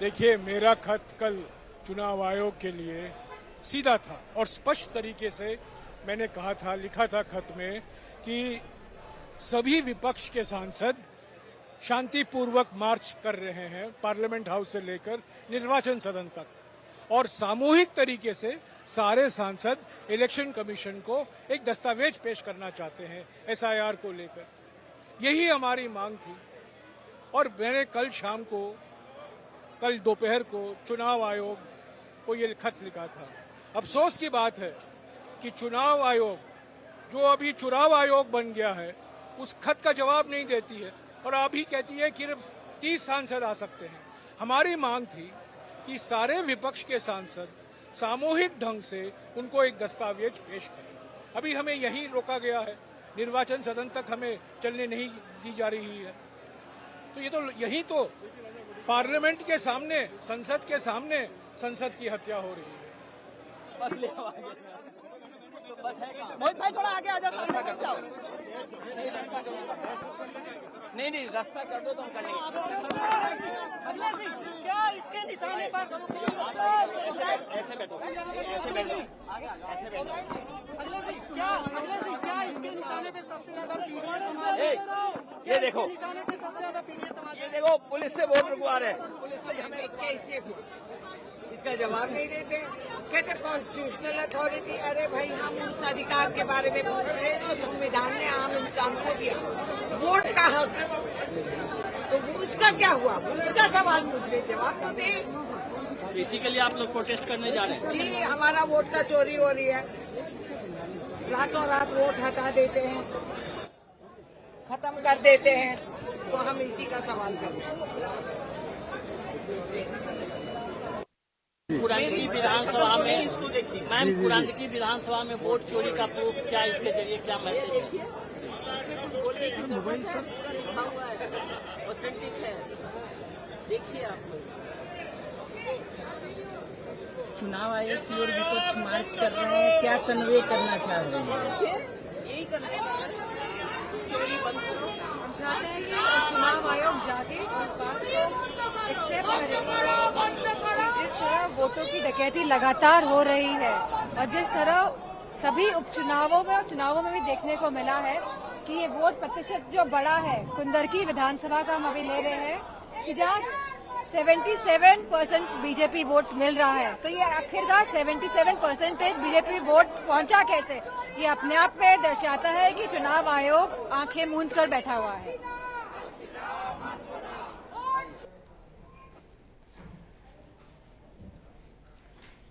देखिए, मेरा खत कल चुनाव आयोग के लिए सीधा था और स्पष्ट तरीके से मैंने कहा था, लिखा था खत में कि सभी विपक्ष के सांसद शांतिपूर्वक मार्च कर रहे हैं पार्लियामेंट हाउस से लेकर निर्वाचन सदन तक और सामूहिक तरीके से सारे सांसद इलेक्शन कमीशन को एक दस्तावेज पेश करना चाहते हैं एसआईआर को लेकर। यही हमारी मांग थी और मैंने कल दोपहर को चुनाव आयोग को ये खत लिखा था। अफसोस की बात है कि चुनाव आयोग, जो अभी चुनाव आयोग बन गया है, उस खत का जवाब नहीं देती है और अभी कहती है कि सिर्फ 30 सांसद आ सकते हैं। हमारी मांग थी कि सारे विपक्ष के सांसद सामूहिक ढंग से उनको एक दस्तावेज पेश करें। अभी हमें यहीं रोका गया है, निर्वाचन सदन तक हमें चलने नहीं दी जा रही है। तो ये तो यहीं तो पार्लियामेंट के सामने, संसद के सामने संसद की हत्या हो रही है। मोहित भाई थोड़ा आगे आ जाओ। नहीं रास्ता कर दो तो हम कर लेंगे। क्या इसके निशाने पर ऐसे बैठो, क्या इसके निशाने पे सबसे ज्यादा पीड़ित समाज है? ये देखो, निशाने पे सबसे ज्यादा पीड़ित समाज, ये देखो पुलिस से वोट रुकवा रहे हैं। कैसे हुआ इसका जवाब नहीं देते, कहते कॉन्स्टिट्यूशनल अथॉरिटी। अरे भाई, हम उस अधिकार के बारे में पूछ रहे हैं जो संविधान ने आम इंसान को दिया, वोट का हक। तो उसका क्या हुआ, उसका सवाल पूछ रहे, जवाब तो दे। इसी के लिए आप लोग प्रोटेस्ट करने जा रहे हैं? जी, हमारा वोट का चोरी हो रही है, रातों रात वोट हटा देते हैं, खत्म कर देते हैं, तो हम इसी का सवाल कर रहे हैं। पुरानी विधानसभा में इसको देखिए मैम, पुरानी विधानसभा में वोट चोरी का प्रूफ क्या, इसके जरिए क्या मैसेज है? मोबाइल सब ऑथेंटिक है, देखिए आप लोग। चुनाव आयोग की ओर विपक्ष मार्च कर रहे हैं, क्या कन्वे करना चाह रहे हैं? यही करना, चोरी बंद करो। हम चाहते हैं कि चुनाव आयोग जाके इस बात को एक्सेप्ट करे। जिस तरह वोटों की डकैती लगातार हो रही है और जिस तरह सभी उपचुनावों में और चुनावों में भी देखने को मिला है कि ये वोट प्रतिशत जो बड़ा है, कुंदरकी विधानसभा का हम अभी ले रहे हैं कि जहाँ 77% बीजेपी वोट मिल रहा है, तो ये आखिरकार 77% बीजेपी वोट पहुंचा कैसे? ये अपने आप में दर्शाता है कि चुनाव आयोग आंखें मूंद कर बैठा हुआ है।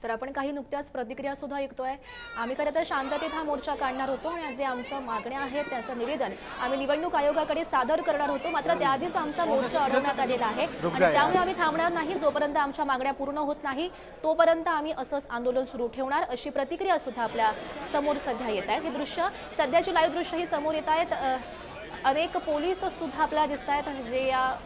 तर आपण काही नुकत्याच प्रतिक्रिया सुद्धा ऐकतोय। आम्ही खरं तर शांततेत हा मोर्चा काढणार होतो आणि जे आमचं मागण्या आहेत त्याचं निवेदन आम्ही निवडणूक आयोगाकडे सादर करणार होतो, मात्र त्याआधीच आमचा मोर्चा अडवण्यात आलेला आहे आणि त्यामुळे आम्ही थांबणार नाही। जोपर्यंत आमच्या मागण्या पूर्ण होत नाही तोपर्यंत आम्ही असंच आंदोलन सुरू ठेवणार, अशी प्रतिक्रिया सुद्धा आपल्या समोर सध्या येत आहे। ही दृश्य, सध्याची लाईव्ह दृश्य ही समोर येत आहेत। अनेक पोलीस सुद्धा आपल्याला दिसत आहेत जे या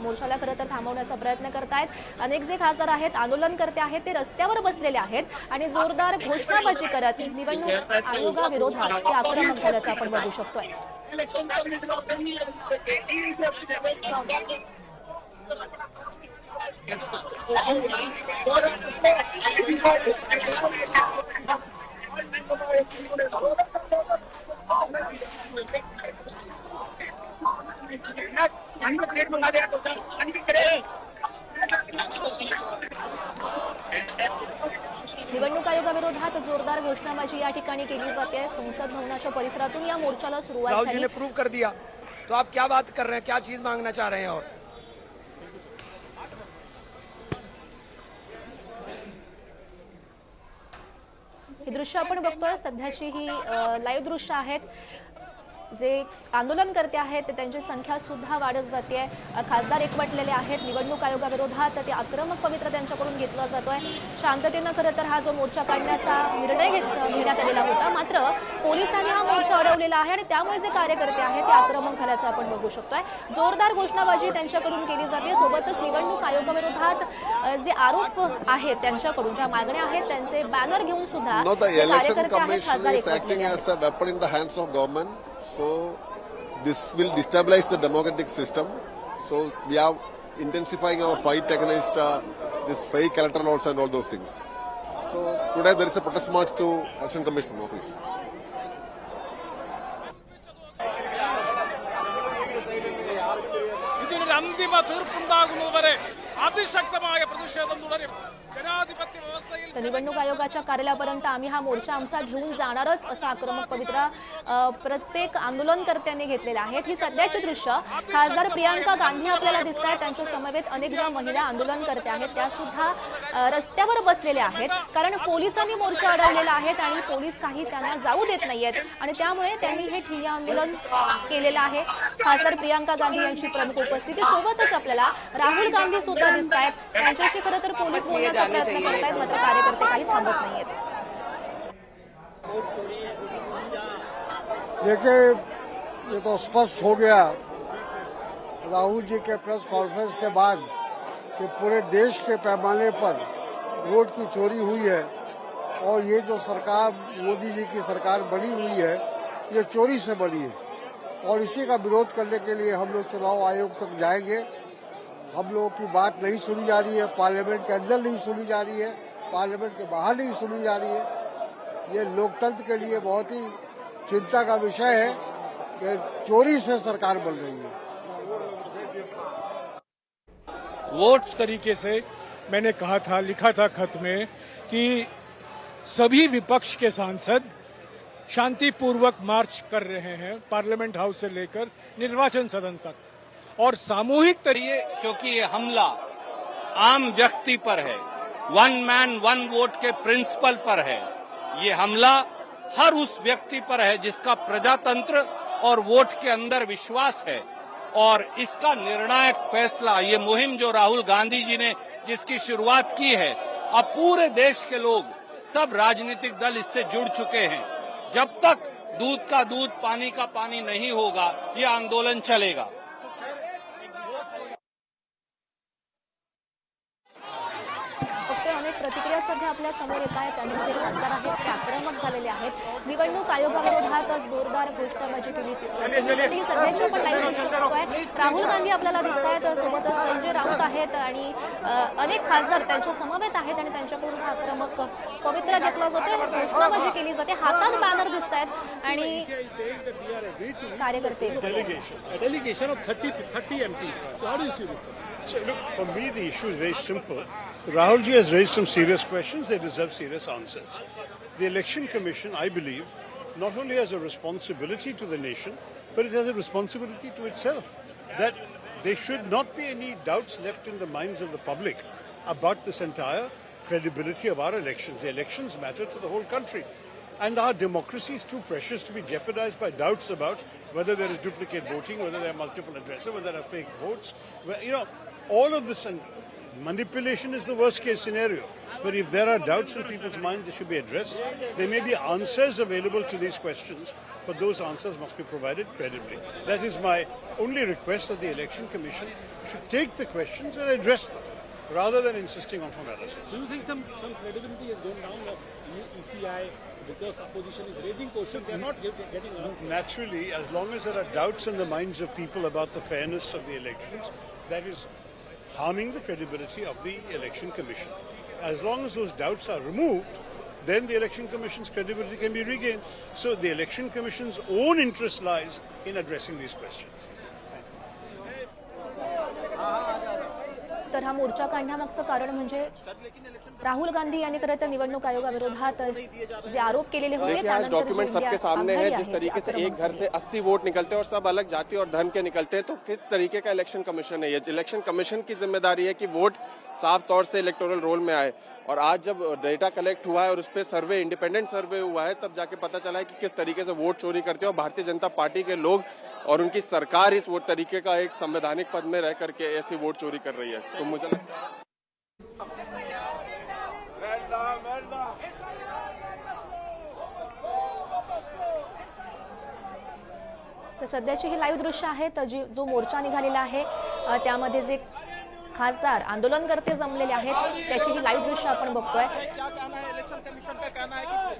मोर्चाला खरं तर थांबवण्याचा प्रयत्न करतायत। अनेक जे खासदार आहेत, आंदोलनकर्ते आहेत, ते रस्त्यावर बसलेले आहेत आणि जोरदार घोषणाबाजी करत निवडणूक आयोगाविरोधात ते आक्रमक झाल्याचं आपण बघू शकतोय। निवडणूक आयोगाविरोधात जोरदार घोषणाबाजी या ठिकाणी केली जाते। संसद भवनाच्या परिसरातून या मोर्चाला सुरुवात राहुल जी झाली। ने प्रूव कर दिया, तो आप क्या बात कर रहे हैं, क्या चीज मांगना चाह रहे हैं? और ही दृश्य आपण बघतोय, सध्याची ही लाईव्ह दृश्य आहेत। जे आंदोलनकर्ते आहेत त्यांची संख्या सुद्धा वाढत जाते। खासदार एकवटलेले आहेत निवडणूक आयोगाविरोधात, ते आक्रमक पवित्र त्यांच्याकडून घेतला जातोय। शांततेने खरं तर हा जो मोर्चा काढण्याचा निर्णय घेण्यात आलेला होता, मात्र पोलिसांनी हा मोर्चा अडवलेला आहे आणि त्यामुळे जे कार्यकर्ते आहेत ते आक्रमक झाल्याचं आपण बघू शकतोय। जोरदार घोषणाबाजी त्यांच्याकडून केली जाते। सोबतच निवडणूक आयोगाविरोधात जे आरोप आहेत त्यांच्याकडून, ज्या मागण्या आहेत त्यांचे बॅनर घेऊन सुद्धा कार्यकर्ते आहेत, खासदार एकवटलेले आहेत। So this will destabilize the democratic system. So we have intensifying our fight against this fake electoral also and all those things. So today there is a protest march to Election Commission office. ഇതിനൊരു അന്തിമ തീർപ്പുണ്ടാകുന്നതുവരെ അതിശക്തമായ പ്രതിഷേധം തുടരും. ജനാധിപത്യ വ്യവസ്ഥയിൽ तर निवडणूक आयोगाच्या कार्यालयापर्यंत आम्ही हा मोर्चा आमचा घेऊन जाणारच असा आक्रमक पवित्रा प्रत्येक आंदोलनकर्त्यांनी घेतलेला आहे. ही सध्याची दृश्य खासदार प्रियांका गांधी आपल्याला दिसत आहेत. त्यांच्या समवेत अनेक ज्या महिला आंदोलनकर्त्या आहेत त्या सुद्धा रस्त्यावर बसलेल्या आहेत, कारण पोलिसांनी मोर्चा अडवलेला आहे आणि पोलीस काही त्यांना जाऊ देत नाहीयेत आणि त्यामुळे त्यांनी हे ठिय्या आंदोलन केलेलं आहे. खासदार प्रियांका गांधी यांची प्रमुख उपस्थिती, सोबतच आपल्याला राहुल गांधी सुद्धा दिसत आहेत. त्यांच्याशी खरं तर पोलीस बोलण्याचा प्रयत्न करतायत, मात्र कार्यकर्ते काही थांबत नाहीयेत. देखिए, ये तो स्पष्ट हो गया राहुल जी के प्रेस कॉन्फ्रेंस के बाद कि पूरे देश के पैमाने पर वोट की चोरी हुई है और ये जो सरकार मोदी जी की सरकार बनी हुई है ये चोरी से बनी है और इसी का विरोध करने के लिए हम लोग चुनाव आयोग तक जाएंगे. हम लोगों की बात नहीं सुनी जा रही है, पार्लियामेंट के अंदर नहीं सुनी जा रही है, पार्लियामेंट के बाहर नहीं सुनी जा रही है. ये लोकतंत्र के लिए बहुत ही चिंता का विषय है कि चोरी से सरकार बन रही है. वोट तरीके से मैंने कहा था, लिखा था खत में कि सभी विपक्ष के सांसद शांतिपूर्वक मार्च कर रहे हैं पार्लियामेंट हाउस से लेकर निर्वाचन सदन तक और सामूहिक तरीके, क्योंकि ये हमला आम व्यक्ति पर है, वन मैन वन वोट के प्रिंसिपल पर है. ये हमला हर उस व्यक्ति पर है जिसका प्रजातंत्र और वोट के अंदर विश्वास है और इसका निर्णायक फैसला, ये मुहिम जो राहुल गांधी जी ने जिसकी शुरुआत की है, अब पूरे देश के लोग, सब राजनीतिक दल इससे जुड़ चुके हैं. जब तक दूध का दूध पानी का पानी नहीं होगा ये आंदोलन चलेगा. अनेक प्रतिक्रिया सध्या आपल्या समोर येत आहेत. आणि जे खासदार आहेत ते आक्रमक झालेले आहेत. निवडणूक आयोगाविरोधात जोरदार घोषणाबाजी केली. त्याच्यासाठी सध्याची आपण लाईव्ह दृश्य बघतोय. राहुल गांधी आपल्याला दिसत आहेत, सोबतच संजय राऊत आहेत आणि अनेक खासदार त्यांच्या समवेत आहेत आणि त्यांच्याकडून हा आक्रमक पवित्रा घेतला जातोय, घोषणाबाजी केली जाते, हातात बॅनर दिसत आहेत आणि कार्यकर्ते. delegation of 30 MPs. So how do you see this? So look, for me the issue is very simple. Rahul ji has raised some serious questions. They deserve serious answers. The Election Commission, I believe, not only has a responsibility to the nation, but it has a responsibility to itself. That there should not be any doubts left in the minds of the public about this entire credibility of our elections. The elections matter to the whole country. And our democracy is too precious to be jeopardized by doubts about whether there is duplicate voting, whether there are multiple addresses, whether there are fake votes. All of this, and manipulation is the worst case scenario. But if there are doubts in people's minds, they should be addressed. There may be answers available to these questions, but those answers must be provided credibly. That is my only request, that the Election Commission should take the questions and address them, rather than insisting on formalities. Do you think some credibility has gone down of ECI because opposition is raising questions? They are not getting answers. Naturally, as long as there are doubts in the minds of people about the fairness of the elections, that is harming the credibility of the Election Commission. As long as those doubts are removed, then the Election Commission's credibility can be regained. So the Election Commission's own interest lies in addressing these questions. तर हा मोर्चा काढण्यामागचं कारण म्हणजे राहुल गांधी यांनी खरं तर निवडणूक आयोगाविरोधात जे आरोप केलेले होते आज डॉक्यूमेंट सबके सामने है. जिस तरीके से एक घर से 80 वोट निकलते हैं और सब अलग जाति और धर्म के निकलते हैं, तो किस तरीके का इलेक्शन कमीशन है? ये इलेक्शन कमीशन की जिम्मेदारी है कि वोट साफ तौर से इलेक्टोरल रोल में आए. और आज जब डेटा कलेक्ट हुआ है और उस पर सर्वे, इंडिपेंडेंट सर्वे हुआ है, तब जाके पता चला है कि किस तरीके से वोट चोरी करते हैं. और भारतीय जनता पार्टी के लोग और उनकी सरकार इस वोट तरीके का एक संवैधानिक पद में रह करके ऐसी वोट चोरी कर रही है. तो मुझे लगता है तर सध्याची ही लाईव्ह दृश्य आहेत. जो मोर्चा निघालेला आहे त्यामध्ये जे खासदार आंदोलनकर्ते जमलेले आहेत त्याची ही लाईव्ह दृश्य आपण बघतोय.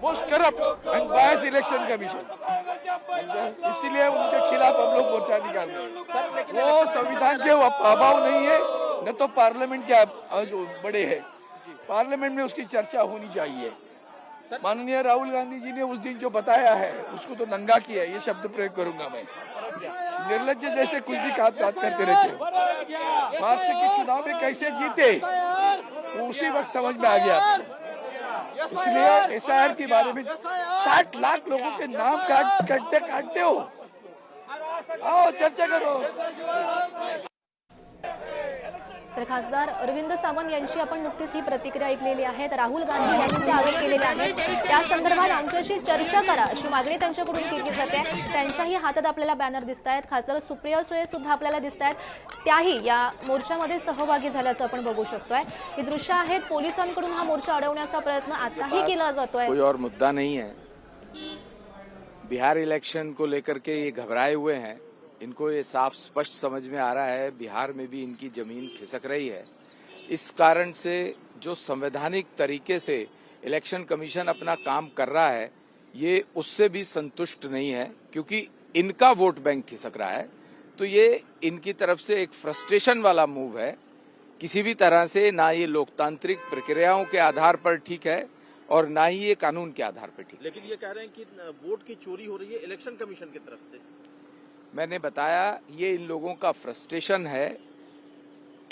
Most corrupt and bias election commission, इसीलिए उनके खिलाफ हम लोग मोर्चा निकाल रहे हैं. वो संविधान के अभाव नहीं है, न तो पार्लियामेंट के बड़े हैं, पार्लियामेंट में उसकी चर्चा होनी चाहिए। माननीय राहुल गांधी जी ने उस दिन जो बताया है उसको तो नंगा किया है, ये शब्द प्रयोग करूंगा मैं। निर्लज्ज जैसे कुछ भी बात करते रहते हो। महाराष्ट्र के चुनाव में कैसे जीते वो उसी वक्त समझ में आ गया। इसलिए एसआईआर के बारे में 60 लाख लोगों के नाम काटते हो, आओ चर्चा करो। तर खासदार अरविंद सावंत यांची आपण नुकतीच ही प्रतिक्रिया ऐकलेली आहे। तर राहुल गांधी यांनी जे आरोप केलेले आहेत त्या संदर्भात आमच्याशी चर्चा करा अशी मागणी त्यांच्याकडून केली जाते। त्यांच्याही हातात आपल्याला बॅनर दिसत आहेत। खासदार सुप्रिया सुळे सुद्धा आपल्याला दिसत आहेत, त्याही या मोर्चामध्ये सहभागी झाल्याचं आपण बघू शकतोय। ही दृश्य आहेत, पोलिसांकडून हा मोर्चा अडवण्याचा प्रयत्न आताही केला जातोय। कोई और मुद्दा नहीं है। बिहार इलेक्शन को लेकर के ये घबराए हुए हैं। इनको ये साफ स्पष्ट समझ में आ रहा है बिहार में भी इनकी जमीन खिसक रही है। इस कारण से जो संवैधानिक तरीके से इलेक्शन कमीशन अपना काम कर रहा है ये उससे भी संतुष्ट नहीं है, क्योंकि इनका वोट बैंक खिसक रहा है। तो ये इनकी तरफ से एक फ्रस्ट्रेशन वाला मूव है। किसी भी तरह से ना ये लोकतांत्रिक प्रक्रियाओं के आधार पर ठीक है और ना ही ये कानून के आधार पर ठीक है। लेकिन ये कह रहे हैं कि वोट की चोरी हो रही है इलेक्शन कमीशन की तरफ से। मैंने बताया ये इन लोगों का फ्रस्ट्रेशन है।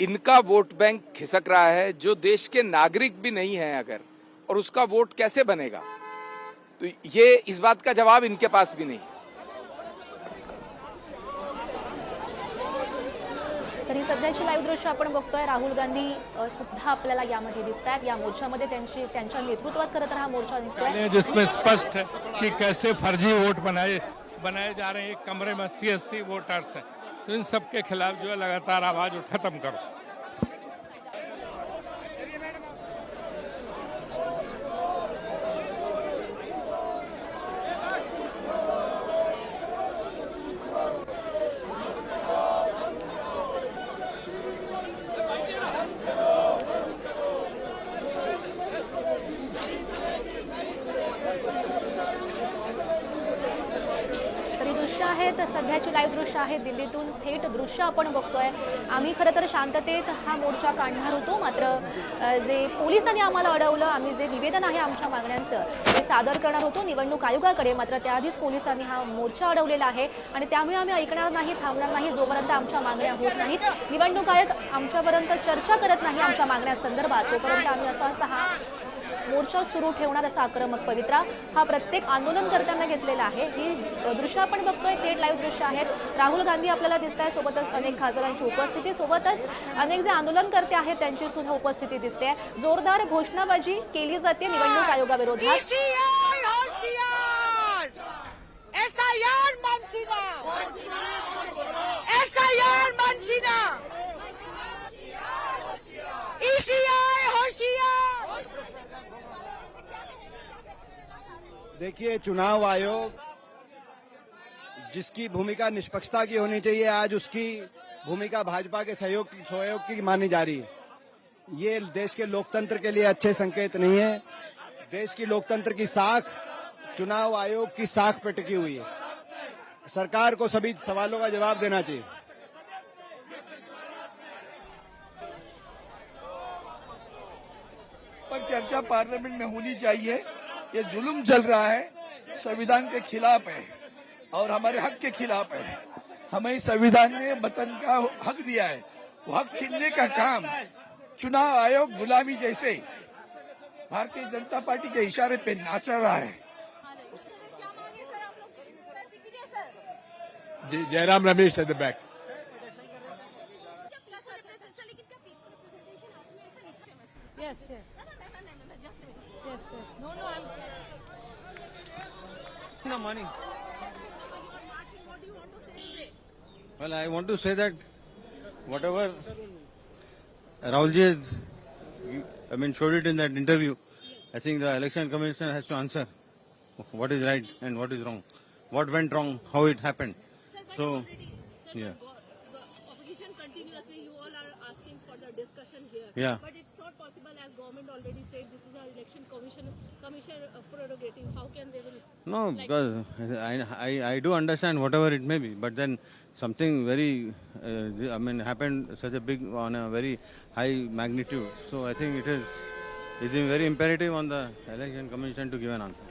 इनका वोट बैंक खिसक रहा है, जो देश के नागरिक भी नहीं है अगर, और उसका वोट कैसे बनेगा, तो ये इस बात का जवाब इनके पास भी नहीं। तरी सध्याची लाईव्ह दृश्य आपण बघतोय। राहुल गांधी सुद्धा आपल्याला यामध्ये दिसत आहेत। या मोर्चामध्ये त्यांच्या नेतृत्वात खरं तर हा मोर्चा निघतोय, जिसमें स्पष्ट है कि कैसे फर्जी वोट बनाए जा रहे हैं। एक कमरे में 80 वोटर्स हैं, तो इन सब के खिलाफ जो है लगातार आवाज खत्म करो। सध्याची लाईव्ह दृश्य आहे, दिल्लीतून थेट दृश्य आपण बघतोय। आम्ही खरं तर शांततेत हा मोर्चा काढणार होतो, मात्र जे पोलिसांनी आम्हाला अडवलं, आम्ही जे निवेदन आहे आमच्या मागण्यांचं ते सादर करणार होतो निवडणूक आयोगाकडे, मात्र त्याआधीच पोलिसांनी हा मोर्चा अडवलेला आहे आणि त्यामुळे आम्ही ऐकणार नाही, थांबणार नाही जोपर्यंत आमच्या मागण्या होत नाहीत। निवडणूक आयोग आमच्यापर्यंत चर्चा करत नाही आमच्या मागण्यांसंदर्भात, तोपर्यंत आम्ही असा हा मोर्चा सुरू ठेवणार असा आक्रमक पवित्रा हा प्रत्येक आंदोलनकर्त्यांना घेतलेला आहे। ही दृश्य आपण बघतोय, थेट लाईव्ह दृश्य आहेत। राहुल गांधी आपल्याला दिसत आहे, सोबतच अनेक खासदारांची उपस्थिती, सोबतच अनेक जे आंदोलनकर्ते आहेत त्यांची सुद्धा उपस्थिती दिसते। जोरदार घोषणाबाजी केली जाते निवडणूक आयोगाविरोधात। देखिए, चुनाव आयोग जिसकी भूमिका निष्पक्षता की होनी चाहिए, आज उसकी भूमिका भाजपा के सहयोग की मानी जा रही है। ये देश के लोकतंत्र के लिए अच्छे संकेत नहीं है। देश की लोकतंत्र की साख चुनाव आयोग की साख पर टिकी हुई है। सरकार को सभी सवालों का जवाब देना चाहिए। पर चर्चा पार्लियामेंट में होनी चाहिए। ये जुल्म चल रहा है, संविधान के खिलाफ है और हमारे हक के खिलाफ है। हमें संविधान ने वतन का हक दिया है, वो हक छीनने का काम चुनाव आयोग गुलामी जैसे भारतीय जनता पार्टी के इशारे पे नाच रहा है। Jairam Ramesh at the back. Yes. No, I'm... No money. Well, I want to say that whatever Rahulji has, showed it in that interview, I think the election commission has to answer what is right and what is wrong, what went wrong, how it happened. So, yeah. The opposition continuously, you all are asking for the discussion here. Yeah. But it's not possible as has government already said this is our election commission prerogative. How can they will? No, because I do understand whatever it may be, but then something very, happened such a big, on a very high magnitude. So I think it's very imperative on the election commission to give an answer.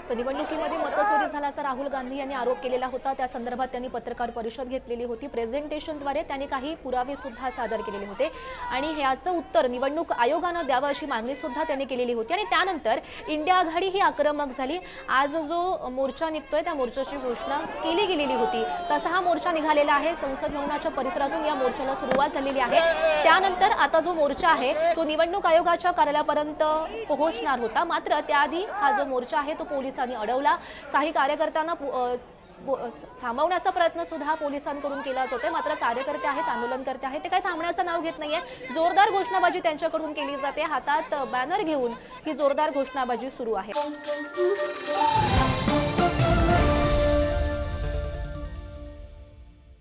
तर निवडणुकीमध्ये मतचोरी झाल्याचा राहुल गांधी यांनी आरोप केलेला होता. त्या संदर्भात त्यांनी पत्रकार परिषद घेतलेली होती. प्रेझेंटेशनद्वारे त्यांनी काही पुरावे सुद्धा सादर केलेले होते आणि ह्याचं उत्तर निवडणूक आयोगानं द्यावं अशी मागणी सुद्धा त्यांनी केलेली होती. आणि त्यानंतर इंडिया आघाडी ही आक्रमक झाली. आज जो मोर्चा निघतोय त्या मोर्चाची घोषणा केली गेलेली होती. तसा हा मोर्चा निघालेला आहे. संसद भवनाच्या परिसरातून या मोर्चाला सुरुवात झालेली आहे. त्यानंतर आता जो मोर्चा आहे तो निवडणूक आयोगाच्या कार्यालयापर्यंत पोहोचणार होता. मात्र त्याआधी हा जो मोर्चा आहे तो पोलिसांनी अडवला. काही कार्यकर्त्यांना थांबवण्याचा प्रयत्न सुद्धा पोलिसांकडून केला जातोय. मात्र कार्यकर्ते आहेत, आंदोलनकर्ते आहेत, ते काही थांबण्याचं नाव घेत नाहीये. जोरदार घोषणाबाजी त्यांच्याकडून केली जाते. हातात बॅनर घेऊन ही जोरदार घोषणाबाजी सुरू आहे.